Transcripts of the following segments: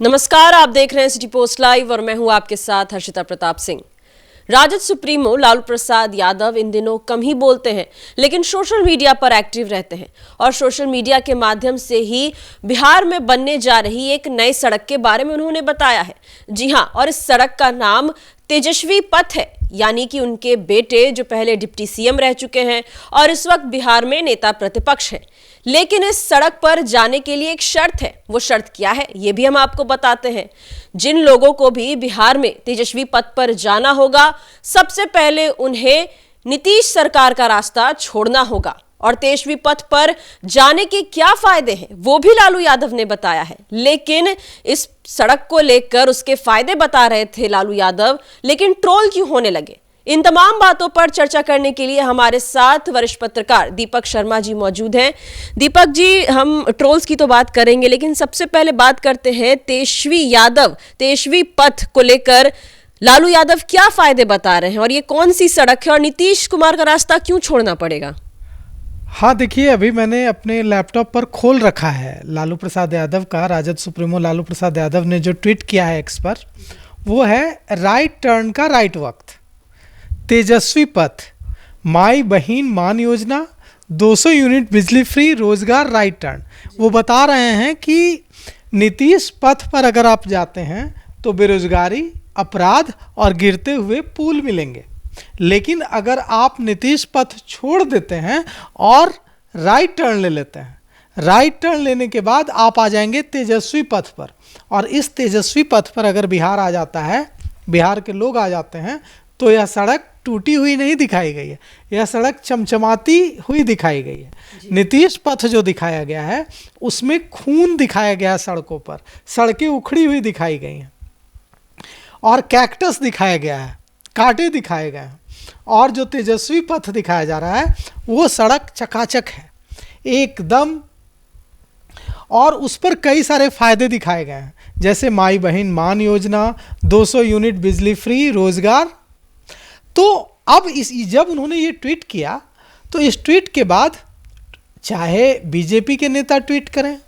नमस्कार, आप देख रहे हैं सिटी पोस्ट लाइव और मैं हूं आपके साथ हर्षिता प्रताप सिंह। राजद सुप्रीमो लालू प्रसाद यादव इन दिनों कम ही बोलते हैं, लेकिन सोशल मीडिया पर एक्टिव रहते हैं और सोशल मीडिया के माध्यम से ही बिहार में बनने जा रही एक नई सड़क के बारे में उन्होंने बताया है। जी हां, और इस सड़क का नाम तेजस्वी पथ है, यानी कि उनके बेटे जो पहले डिप्टी सीएम रह चुके हैं और इस वक्त बिहार में नेता प्रतिपक्ष हैं। लेकिन इस सड़क पर जाने के लिए एक शर्त है। वो शर्त क्या है, ये भी हम आपको बताते हैं। जिन लोगों को भी बिहार में तेजस्वी पथ पर जाना होगा, सबसे पहले उन्हें नीतीश सरकार का रास्ता छोड़ना होगा। और तेजस्वी पथ पर जाने के क्या फायदे हैं, वो भी लालू यादव ने बताया है। लेकिन इस सड़क को लेकर उसके फायदे बता रहे थे लालू यादव, लेकिन ट्रोल क्यों होने लगे? इन तमाम बातों पर चर्चा करने के लिए हमारे साथ वरिष्ठ पत्रकार दीपक शर्मा जी मौजूद हैं। दीपक जी, हम ट्रोल्स की तो बात करेंगे, लेकिन सबसे पहले बात करते हैं तेजस्वी पथ को लेकर लालू यादव क्या फायदे बता रहे हैं और ये कौन सी सड़क है और नीतीश कुमार का रास्ता क्यों छोड़ना पड़ेगा? हाँ, देखिए, अभी मैंने अपने लैपटॉप पर खोल रखा है लालू प्रसाद यादव का, राजद सुप्रीमो लालू प्रसाद यादव ने जो ट्वीट किया है एक्स पर, वो है राइट टर्न का राइट वक्त, तेजस्वी पथ, माई बहिन मान योजना, 200 यूनिट बिजली फ्री, रोजगार, राइट टर्न। वो बता रहे हैं कि नीतीश पथ पर अगर आप जाते हैं तो बेरोजगारी, अपराध और गिरते हुए पुल मिलेंगे, लेकिन अगर आप नीतीश पथ छोड़ देते हैं और राइट टर्न ले लेते हैं, राइट टर्न लेने के बाद आप आ जाएंगे तेजस्वी पथ पर। और इस तेजस्वी पथ पर अगर बिहार आ जाता है, बिहार के लोग आ जाते हैं, तो यह सड़क टूटी हुई नहीं दिखाई गई है, यह सड़क चमचमाती हुई दिखाई गई है। नीतीश पथ जो दिखाया गया है उसमें खून दिखाया गया है, सड़कों पर सड़कें उखड़ी हुई दिखाई गई हैं और कैक्टस दिखाया गया है, कांटे दिखाए गए हैं। और जो तेजस्वी पथ दिखाया जा रहा है वो सड़क चकाचक है एकदम, और उस पर कई सारे फायदे दिखाए गए हैं, जैसे माई बहिन मान योजना, 200 यूनिट बिजली फ्री, रोजगार। तो अब जब उन्होंने ये ट्वीट किया, तो इस ट्वीट के बाद चाहे बीजेपी के नेता ट्वीट करें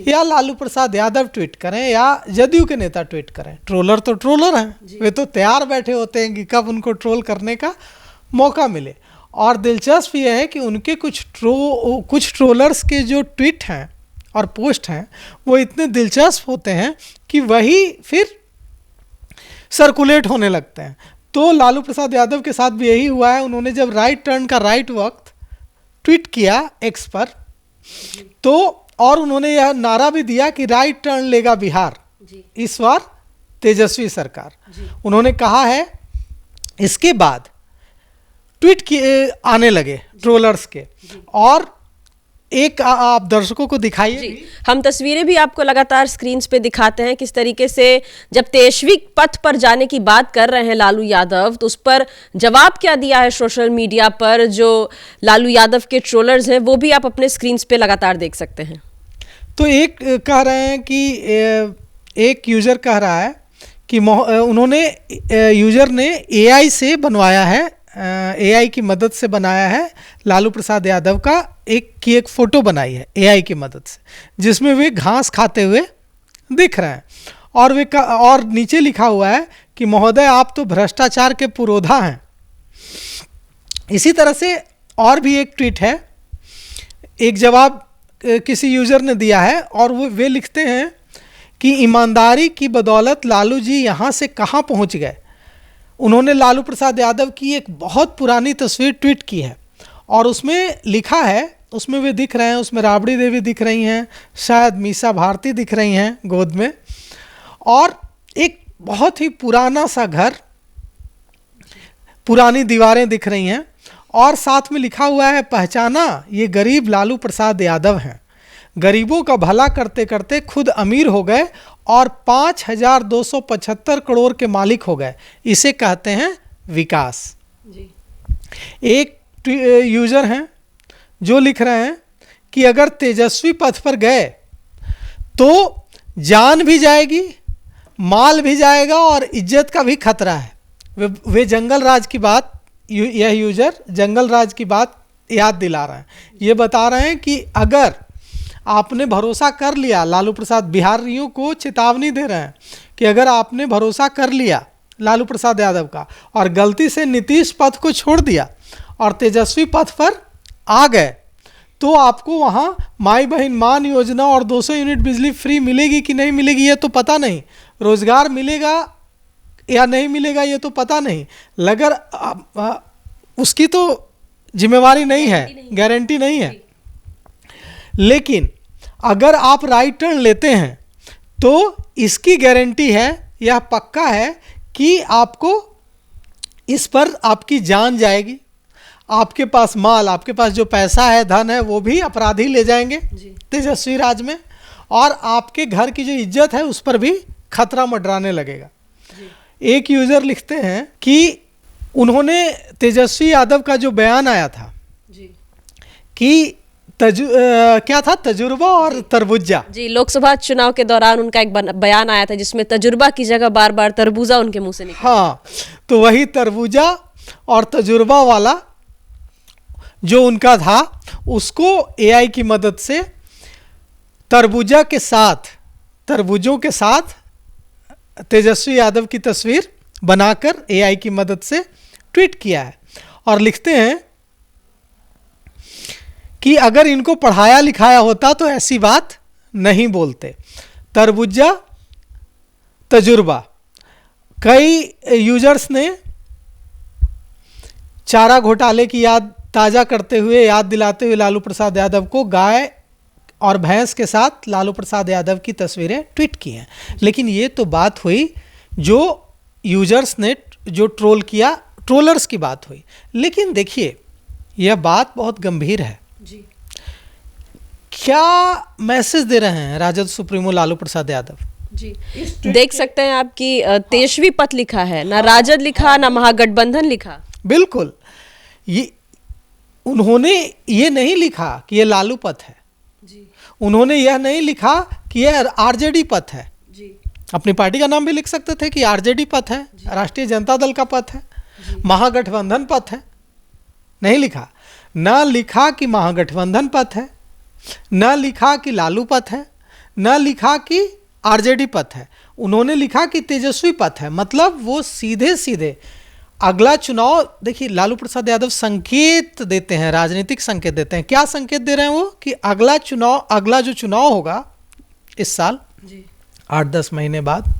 या लालू प्रसाद यादव ट्वीट करें या जदयू के नेता ट्वीट करें, ट्रोलर तो ट्रोलर हैं, वे तो तैयार बैठे होते हैं कि कब उनको ट्रोल करने का मौका मिले। और दिलचस्प यह है कि उनके कुछ ट्रोलर्स के जो ट्वीट हैं और पोस्ट हैं वो इतने दिलचस्प होते हैं कि वही फिर सर्कुलेट होने लगते हैं। तो लालू प्रसाद यादव के साथ भी यही हुआ है। उन्होंने जब राइट टर्न का राइट वक्त ट्वीट किया एक्स पर, तो और उन्होंने यह नारा भी दिया कि राइट टर्न लेगा बिहार, इस बार तेजस्वी सरकार। उन्होंने कहा है, इसके बाद ट्वीट किए आने लगे ट्रोलर्स के। और एक आप दर्शकों को दिखाइए, हम तस्वीरें भी आपको लगातार स्क्रीन पे दिखाते हैं किस तरीके से जब तेजस्वी पथ पर जाने की बात कर रहे हैं लालू यादव, तो उस पर जवाब क्या दिया है सोशल मीडिया पर जो लालू यादव के ट्रोलर्स हैं, वो भी आप अपने स्क्रीन पे लगातार देख सकते हैं। तो एक कह रहे हैं कि एक यूजर कह रहा है कि उन्होंने यूजर ने एआई से बनवाया है, एआई की मदद से बनाया है लालू प्रसाद यादव का एक फ़ोटो बनाई है एआई की मदद से, जिसमें वे घास खाते हुए दिख रहे हैं। और नीचे लिखा हुआ है कि महोदय आप तो भ्रष्टाचार के पुरोधा हैं। इसी तरह से और भी एक ट्वीट है, एक जवाब किसी यूज़र ने दिया है और वे लिखते हैं कि ईमानदारी की बदौलत लालू जी यहाँ से कहाँ पहुँच गए। उन्होंने लालू प्रसाद यादव की एक बहुत पुरानी तस्वीर ट्वीट की है और उसमें लिखा है, उसमें वे दिख रहे हैं, उसमें राबड़ी देवी दिख रही हैं, शायद मीसा भारती दिख रही हैं गोद में, और एक बहुत ही पुराना सा घर, पुरानी दीवारें दिख रही हैं और साथ में लिखा हुआ है, पहचाना ये गरीब लालू प्रसाद यादव हैं, गरीबों का भला करते करते खुद अमीर हो गए और 5,275 करोड़ के मालिक हो गए, इसे कहते हैं विकास। एक यूज़र हैं जो लिख रहे हैं कि अगर तेजस्वी पथ पर गए तो जान भी जाएगी, माल भी जाएगा और इज्जत का भी खतरा है। वे जंगल राज की बात, यह यूज़र जंगल राज की बात याद दिला रहे हैं। ये बता रहे हैं कि अगर आपने भरोसा कर लिया, लालू प्रसाद बिहारियों को चेतावनी दे रहे हैं कि अगर आपने भरोसा कर लिया लालू प्रसाद यादव का और गलती से नीतीश पथ को छोड़ दिया और तेजस्वी पथ पर आ गए, तो आपको वहाँ माई बहन मान योजना और 200 यूनिट बिजली फ्री मिलेगी कि नहीं मिलेगी ये तो पता नहीं, रोजगार मिलेगा या नहीं मिलेगा ये तो पता नहीं, मगर उसकी तो जिम्मेवारी नहीं है, गारंटी नहीं है। लेकिन अगर आप राइट टर्न लेते हैं तो इसकी गारंटी है, यह पक्का है कि आपको इस पर आपकी जान जाएगी, आपके पास माल, आपके पास जो पैसा है, धन है, वो भी अपराधी ले जाएंगे तेजस्वी राज में, और आपके घर की जो इज्जत है उस पर भी खतरा मंडराने लगेगा। एक यूजर लिखते हैं कि उन्होंने तेजस्वी यादव का जो बयान आया था कि क्या था, तजुर्बा और तरबूजा। जी, लोकसभा चुनाव के दौरान उनका एक बयान आया था जिसमें तजुर्बा की जगह बार बार तरबूजा उनके मुंह से निकला। हाँ, तो वही तरबूजा और तजुर्बा वाला जो उनका था, उसको एआई की मदद से तरबूजों के साथ तेजस्वी यादव की तस्वीर बनाकर एआई की मदद से ट्वीट किया है और लिखते हैं कि अगर इनको पढ़ाया लिखाया होता तो ऐसी बात नहीं बोलते। तरबूजा, तजुर्बा। कई यूजर्स ने चारा घोटाले की याद ताज़ा करते हुए, याद दिलाते हुए लालू प्रसाद यादव को गाय और भैंस के साथ लालू प्रसाद यादव की तस्वीरें ट्वीट की हैं। लेकिन ये तो बात हुई जो यूजर्स ने जो ट्रोल किया, ट्रोलर्स की बात हुई। लेकिन देखिए, यह बात बहुत गंभीर है जी। क्या मैसेज दे रहे हैं राजद सुप्रीमो लालू प्रसाद यादव जी? देख सकते हैं आपकी तेजस्वी पथ लिखा है, ना राजद लिखा, ना महागठबंधन लिखा। बिल्कुल, ये उन्होंने ये नहीं लिखा कि ये लालू पथ है जी। उन्होंने यह नहीं लिखा कि यह आरजेडी पथ है जी। अपनी पार्टी का नाम भी लिख सकते थे कि आरजेडी पथ है, राष्ट्रीय जनता दल का पथ है, महागठबंधन पथ है। नहीं लिखा, ना लिखा कि महागठबंधन पथ है, ना लिखा कि लालू पथ है, ना लिखा कि आरजेडी पथ है। उन्होंने लिखा कि तेजस्वी पथ है। मतलब वो सीधे सीधे अगला चुनाव, देखिए लालू प्रसाद यादव संकेत देते हैं, राजनीतिक संकेत देते हैं। क्या संकेत दे रहे हैं वो? कि अगला जो चुनाव होगा इस साल 8-10 महीने बाद,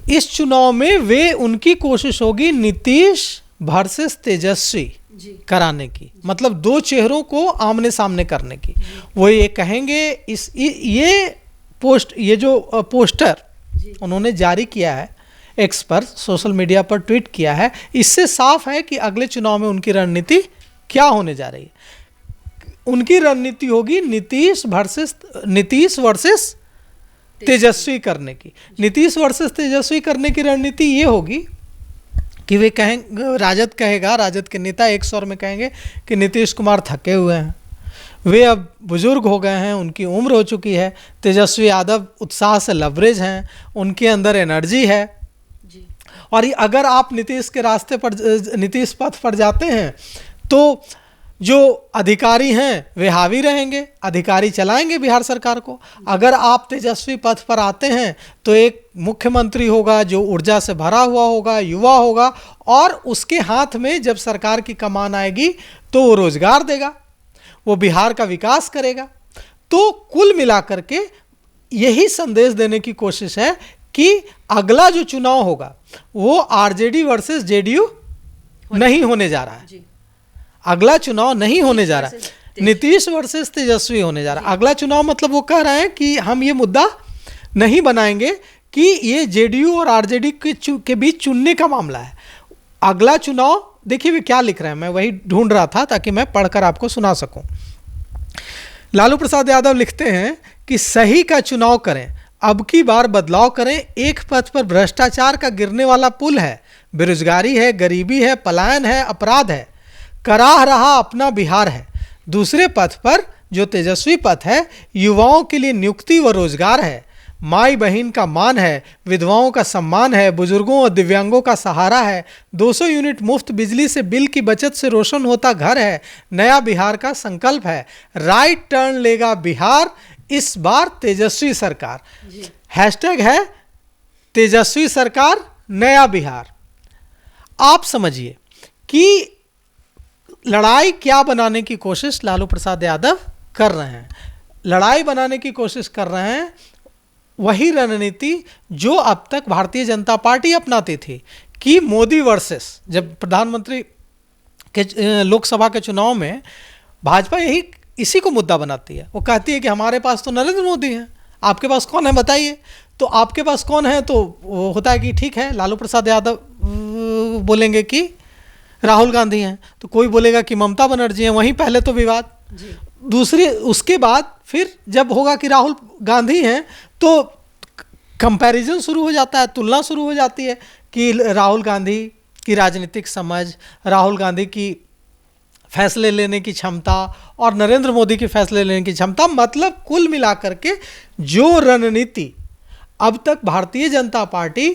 इस चुनाव में वे उनकी कोशिश होगी नीतीश वर्सेस तेजस्वी कराने की, मतलब दो चेहरों को आमने सामने करने की। वो ये कहेंगे, ये जो पोस्टर उन्होंने जारी किया है एक्स पर, सोशल मीडिया पर ट्वीट किया है, इससे साफ है कि अगले चुनाव में उनकी रणनीति क्या होने जा रही है। उनकी रणनीति होगी नीतीश वर्सेस तेजस्वी करने की। नीतीश वर्सेस तेजस्वी करने की रणनीति ये होगी कि वे कहेंगे, राजद के नेता एक स्वर में कहेंगे कि नीतीश कुमार थके हुए हैं, वे अब बुजुर्ग हो गए हैं, उनकी उम्र हो चुकी है। तेजस्वी यादव उत्साह से लवरेज हैं, उनके अंदर एनर्जी है जी। और अगर आप नीतीश पथ पर जाते हैं तो जो अधिकारी हैं वे हावी रहेंगे, अधिकारी चलाएंगे बिहार सरकार को। अगर आप तेजस्वी पथ पर आते हैं तो एक मुख्यमंत्री होगा जो ऊर्जा से भरा हुआ होगा, युवा होगा, और उसके हाथ में जब सरकार की कमान आएगी तो वो रोजगार देगा, वो बिहार का विकास करेगा। तो कुल मिलाकर के यही संदेश देने की कोशिश है कि अगला जो चुनाव होगा वो आरजेडी वर्सेस जेडीयू नहीं होने जा रहा है। अगला चुनाव नहीं होने जा रहा है, नीतीश वर्सेस तेजस्वी होने जा रहा है। अगला चुनाव मतलब वो कह रहे हैं कि हम ये मुद्दा नहीं बनाएंगे कि ये जेडीयू और आरजेडी के बीच चुनने का मामला है। अगला चुनाव, देखिए वे क्या लिख रहे हैं, मैं वही ढूंढ रहा था ताकि मैं पढ़कर आपको सुना सकूं। लालू प्रसाद यादव लिखते हैं कि सही का चुनाव करें, अब की बार बदलाव करें। एक पथ पर भ्रष्टाचार का गिरने वाला पुल है, बेरोजगारी है, गरीबी है, पलायन है, अपराध है, कराह रहा अपना बिहार है। दूसरे पथ पर जो तेजस्वी पथ है, युवाओं के लिए नियुक्ति व रोजगार है, माई बहन का मान है, विधवाओं का सम्मान है, बुजुर्गों और दिव्यांगों का सहारा है, 200 यूनिट मुफ्त बिजली से बिल की बचत से रोशन होता घर है, नया बिहार का संकल्प है, राइट टर्न लेगा बिहार, इस बार तेजस्वी सरकार। हैशटैग है तेजस्वी सरकार नया बिहार। आप समझिए कि लड़ाई क्या बनाने की कोशिश लालू प्रसाद यादव कर रहे हैं। लड़ाई बनाने की कोशिश कर रहे हैं वही रणनीति जो अब तक भारतीय जनता पार्टी अपनाती थी कि मोदी वर्सेस, जब प्रधानमंत्री के लोकसभा के चुनाव में भाजपा यही इसी को मुद्दा बनाती है। वो कहती है कि हमारे पास तो नरेंद्र मोदी हैं, आपके पास कौन है बताइए। तो आपके पास कौन है, तो वो होता है कि ठीक है, लालू प्रसाद यादव बोलेंगे कि राहुल गांधी हैं, तो कोई बोलेगा कि ममता बनर्जी हैं। वहीं पहले तो विवाद, दूसरी उसके बाद फिर जब होगा कि राहुल गांधी हैं तो कंपैरिजन शुरू हो जाता है, तुलना शुरू हो जाती है कि राहुल गांधी की राजनीतिक समझ, राहुल गांधी की फैसले लेने की क्षमता और नरेंद्र मोदी की फैसले लेने की क्षमता, मतलब कुल मिलाकर के जो रणनीति अब तक भारतीय जनता पार्टी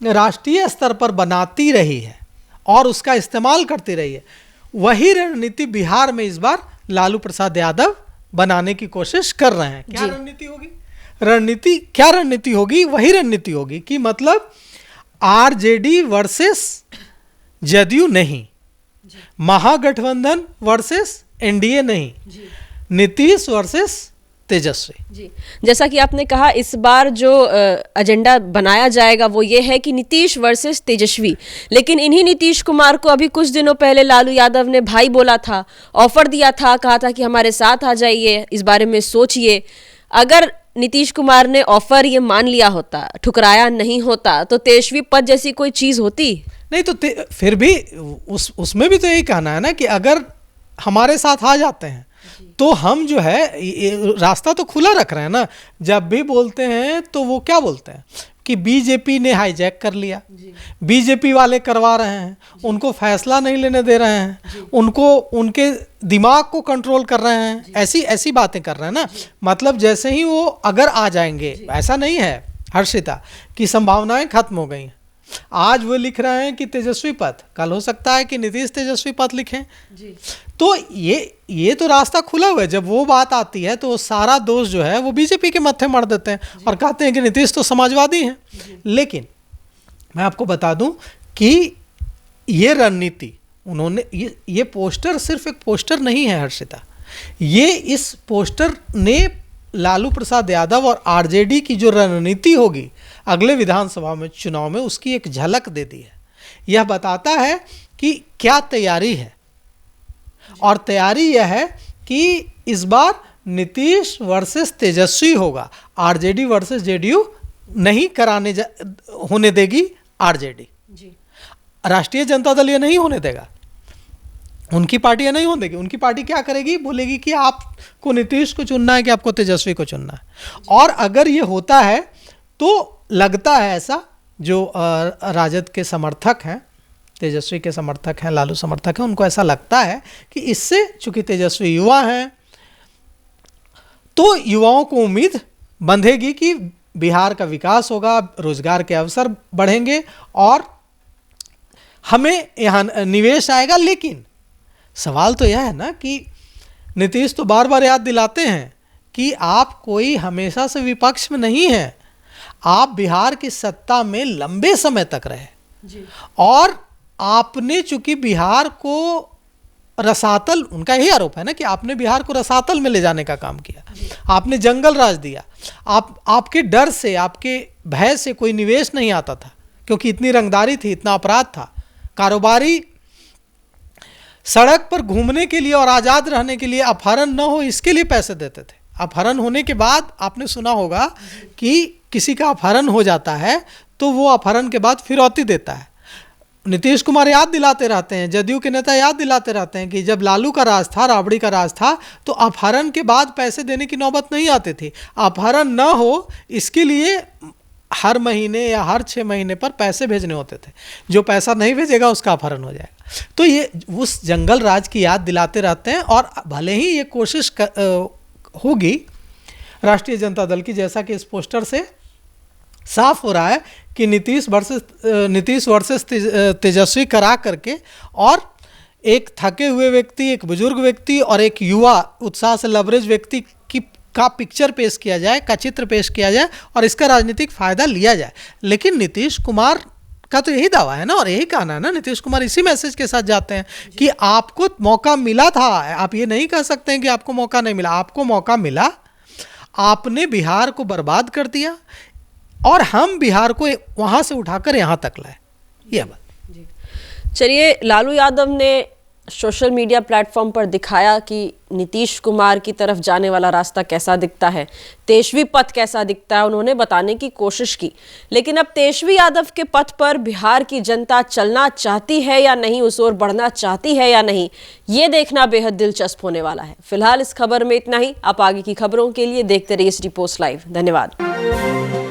राष्ट्रीय स्तर पर बनाती रही है और उसका इस्तेमाल करती रही है, वही रणनीति बिहार में इस बार लालू प्रसाद यादव बनाने की कोशिश कर रहे हैं। क्या रणनीति होगी? क्या रणनीति होगी? वही रणनीति होगी कि मतलब आरजेडी वर्सेस जदयू नहीं, महागठबंधन वर्सेस एनडीए नहीं, नीतीश वर्सेस तेजस्वी। जी, जैसा कि आपने कहा, इस बार जो एजेंडा बनाया जाएगा वो ये है कि नीतीश वर्सेस तेजस्वी। लेकिन इन्हीं नीतीश कुमार को अभी कुछ दिनों पहले लालू यादव ने भाई बोला था, ऑफर दिया था, कहा था कि हमारे साथ आ जाइए, इस बारे में सोचिए। अगर नीतीश कुमार ने ऑफर ये मान लिया होता, ठुकराया नहीं होता, तो तेजस्वी पद जैसी कोई चीज़ होती नहीं। तो फिर भी उसमें भी तो यही कहना है ना कि अगर हमारे साथ आ जाते हैं तो हम जो है रास्ता तो खुला रख रहे हैं ना। जब भी बोलते हैं तो वो क्या बोलते हैं कि बीजेपी ने हाईजैक कर लिया, बीजेपी वाले करवा रहे हैं, उनको फैसला नहीं लेने दे रहे हैं, उनको उनके दिमाग को कंट्रोल कर रहे हैं, ऐसी बातें कर रहे हैं ना। मतलब जैसे ही वो अगर आ जाएंगे, ऐसा नहीं है हर्षिता कि संभावनाएं खत्म हो गई हैं। आज वो लिख रहे हैं कि तेजस्वी पथ, कल हो सकता है कि नीतीश तेजस्वी पथ लिखें जी। तो ये तो रास्ता खुला हुआ है। जब वो बात आती है तो सारा दोष जो है वो बीजेपी के मत्थे मार देते हैं और कहते हैं कि नीतीश तो समाजवादी हैं। लेकिन मैं आपको बता दूं कि ये रणनीति उन्होंने ये पोस्टर सिर्फ एक पोस्टर नहीं है हर्षिता, ये इस पोस्टर ने लालू प्रसाद यादव और आरजेडी की जो रणनीति होगी अगले विधानसभा में चुनाव में, उसकी एक झलक दे दी है। यह बताता है कि क्या तैयारी है, और तैयारी यह है कि इस बार नीतीश वर्सेस तेजस्वी होगा, आरजेडी वर्सेस जेडीयू नहीं होने देगी आरजेडी। राष्ट्रीय जनता दल ये नहीं होने देगा, उनकी पार्टी नहीं होने देगी। उनकी पार्टी क्या करेगी, बोलेगी कि आपको नीतीश को चुनना है कि आपको तेजस्वी को चुनना है। और अगर ये होता है तो लगता है ऐसा, जो राजद के समर्थक हैं, तेजस्वी के समर्थक हैं, लालू समर्थक हैं, उनको ऐसा लगता है कि इससे चूंकि तेजस्वी युवा हैं तो युवाओं को उम्मीद बंधेगी कि बिहार का विकास होगा, रोजगार के अवसर बढ़ेंगे और हमें यहाँ निवेश आएगा। लेकिन सवाल तो यह है ना कि नीतीश तो बार बार याद दिलाते हैं कि आप कोई हमेशा से विपक्ष में नहीं हैं, आप बिहार की सत्ता में लंबे समय तक रहे जी। और आपने चूंकि बिहार को रसातल, उनका यही आरोप है ना कि आपने बिहार को रसातल में ले जाने का काम किया, आपने जंगल राज दिया, आपके डर से, आपके भय से कोई निवेश नहीं आता था क्योंकि इतनी रंगदारी थी, इतना अपराध था। कारोबारी सड़क पर घूमने के लिए और आज़ाद रहने के लिए अपहरण न हो इसके लिए पैसे देते थे। अपहरण होने के बाद आपने सुना होगा कि किसी का अपहरण हो जाता है तो वो अपहरण के बाद फिरौती देता है। नीतीश कुमार याद दिलाते रहते हैं, जदयू के नेता याद दिलाते रहते हैं कि जब लालू का राज था, राबड़ी का राज था, तो अपहरण के बाद पैसे देने की नौबत नहीं आती थी। अपहरण न हो इसके लिए हर महीने या हर 6 महीने पर पैसे भेजने होते थे, जो पैसा नहीं भेजेगा उसका अपहरण हो जाएगा। तो ये उस जंगल राज की याद दिलाते रहते हैं। और भले ही ये कोशिश होगी राष्ट्रीय जनता दल की, जैसा कि इस पोस्टर से साफ हो रहा है कि नीतीश वर्सेस तेजस्वी करा करके और एक थके हुए व्यक्ति, एक बुजुर्ग व्यक्ति और एक युवा उत्साह से लबरेज व्यक्ति का पिक्चर पेश किया जाए, का चित्र पेश किया जाए और इसका राजनीतिक फायदा लिया जाए। लेकिन नीतीश कुमार का तो यही दावा है ना और यही कहना है ना, नीतीश कुमार इसी मैसेज के साथ जाते हैं कि आपको मौका मिला था, आप ये नहीं कह सकते हैं कि आपको मौका नहीं मिला, आपको मौका मिला, आपने बिहार को बर्बाद कर दिया और हम बिहार को वहां से उठाकर यहां तक लाए। ये बात। चलिए, लालू यादव ने सोशल मीडिया प्लेटफॉर्म पर दिखाया कि नीतीश कुमार की तरफ जाने वाला रास्ता कैसा दिखता है, तेजस्वी पथ कैसा दिखता है, उन्होंने बताने की कोशिश की। लेकिन अब तेजस्वी यादव के पथ पर बिहार की जनता चलना चाहती है या नहीं, उस ओर बढ़ना चाहती है या नहीं, ये देखना बेहद दिलचस्प होने वाला है। फिलहाल इस खबर में इतना ही। आप आगे की खबरों के लिए देखते रहिए सिटी पोस्ट लाइव। धन्यवाद।